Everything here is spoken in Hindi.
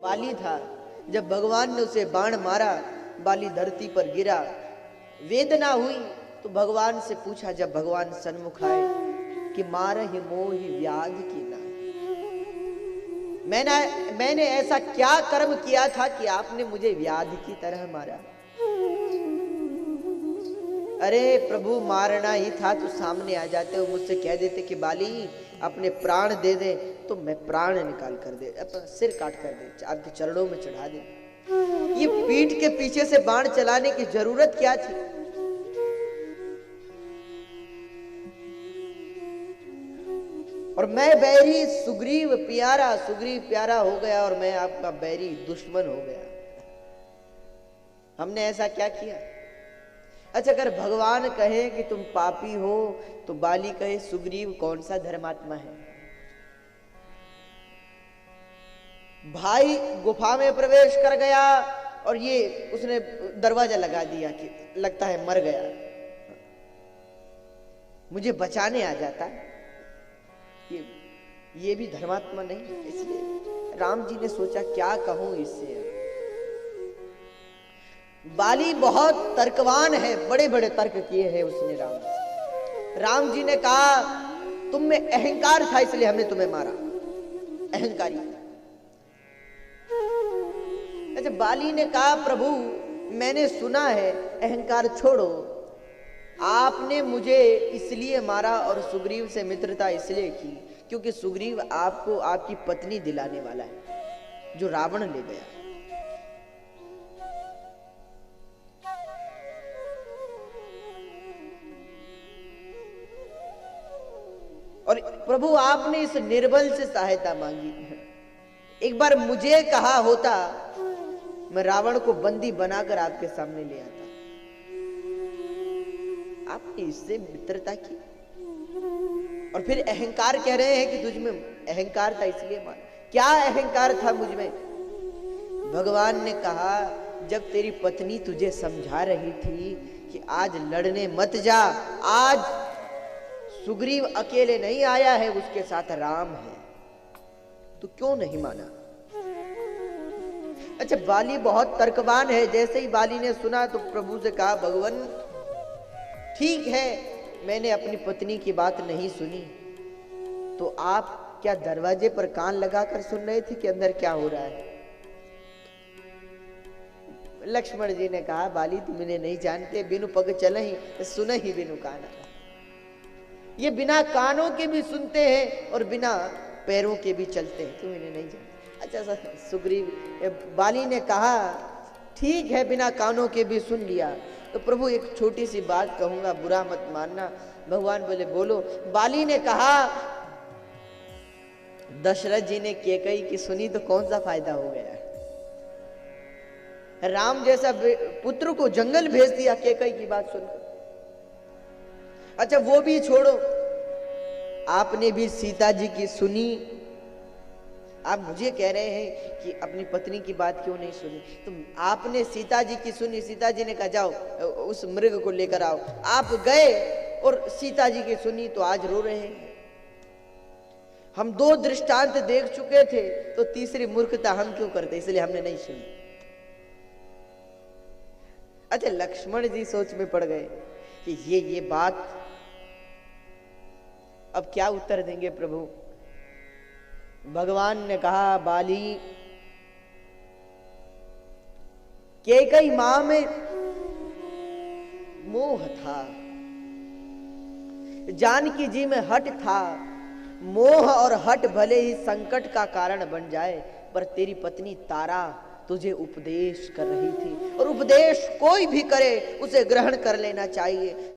बाली था, जब भगवान ने उसे बाण मारा, बाली धरती पर गिरा, वेदना हुई तो भगवान से पूछा, जब भगवान सन्मुख आए कि मारहि मोहि व्याध की ना, मैंने ऐसा क्या कर्म किया था कि आपने मुझे व्याध की तरह मारा। अरे प्रभु, मारना ही था तो सामने आ जाते हो, मुझसे कह देते कि बाली अपने प्राण दे दे, तो मैं प्राण निकाल कर दे, अपना सिर काट कर दे, आपके चरणों में चढ़ा दे। ये पीठ के पीछे से बाण चलाने की जरूरत क्या थी? और मैं बैरी सुग्रीव प्यारा, सुग्रीव प्यारा हो गया और मैं आपका बैरी दुश्मन हो गया। हमने ऐसा क्या किया? अच्छा, अगर भगवान कहे कि तुम पापी हो तो बाली कहे सुग्रीव कौन सा धर्मात्मा है? भाई गुफा में प्रवेश कर गया और ये उसने दरवाजा लगा दिया कि लगता है मर गया, मुझे बचाने आ जाता। ये भी धर्मात्मा नहीं। इसलिए राम जी ने सोचा क्या कहूं इससे। बाली बहुत तर्कवान है, बड़े बड़े तर्क किए हैं उसने राम जी ने कहा तुम में अहंकार था इसलिए हमने तुम्हें मारा, अहंकारी। अच्छा, बाली ने कहा प्रभु मैंने सुना है, अहंकार छोड़ो, आपने मुझे इसलिए मारा और सुग्रीव से मित्रता इसलिए की क्योंकि सुग्रीव आपको आपकी पत्नी दिलाने वाला है जो रावण ले गया। और प्रभु आपने इस निर्बल से सहायता मांगी। एक बार मुझे कहा होता, मैं रावण को बंदी बनाकर आपके सामने ले आता। आपने इससे मित्रता की और फिर अहंकार कह रहे हैं कि तुझ में अहंकार था इसलिए मार। क्या अहंकार था मुझ में? भगवान ने कहा जब तेरी पत्नी तुझे समझा रही थी कि आज लड़ने मत जा, आज सुग्रीव अकेले नहीं आया है, उसके साथ राम है, तो क्यों नहीं माना? अच्छा, बाली बहुत तर्कवान है। जैसे ही बाली ने सुना तो प्रभु से कहा भगवान ठीक है, मैंने अपनी पत्नी की बात नहीं सुनी, तो आप क्या दरवाजे पर कान लगाकर सुन रहे थे कि अंदर क्या हो रहा है? लक्ष्मण जी ने कहा बाली तुम इन्हें नहीं जानते, बिनु पग चले ही सुन ही बिनु काना। ये बिना कानों के भी सुनते हैं और बिना पैरों के भी चलते हैं, तुम इन्हें नहीं जानते। अच्छा, सुग्रीव बाली ने कहा ठीक है, बिना कानों के भी सुन लिया, तो प्रभु एक छोटी सी बात कहूंगा, बुरा मत मानना। भगवान बोले बोलो। बाली ने कहा दशरथ जी ने कैकेयी की सुनी तो कौन सा फायदा हो गया? राम जैसा पुत्र को जंगल भेज दिया कैकेयी की बात सुनकर। अच्छा, वो भी छोड़ो, आपने भी सीता जी की सुनी। आप मुझे कह रहे हैं कि अपनी पत्नी की बात क्यों नहीं सुनी? तो आपने सीता जी की सुनी, सीता जी ने कहा जाओ उस मृग को लेकर आओ, आप गए और सीता जी की सुनी तो आज रो रहे हैं। हम दो दृष्टांत देख चुके थे तो तीसरी मूर्खता हम क्यों करते? इसलिए हमने नहीं सुनी। अच्छा, लक्ष्मण जी सोच में पड़ गए कि ये बात अब क्या उत्तर देंगे प्रभु? भगवान ने कहा बाली कैकेयी मां में मोह था, जानकी जी में हट था। मोह और हट भले ही संकट का कारण बन जाए, पर तेरी पत्नी तारा तुझे उपदेश कर रही थी और उपदेश कोई भी करे उसे ग्रहण कर लेना चाहिए।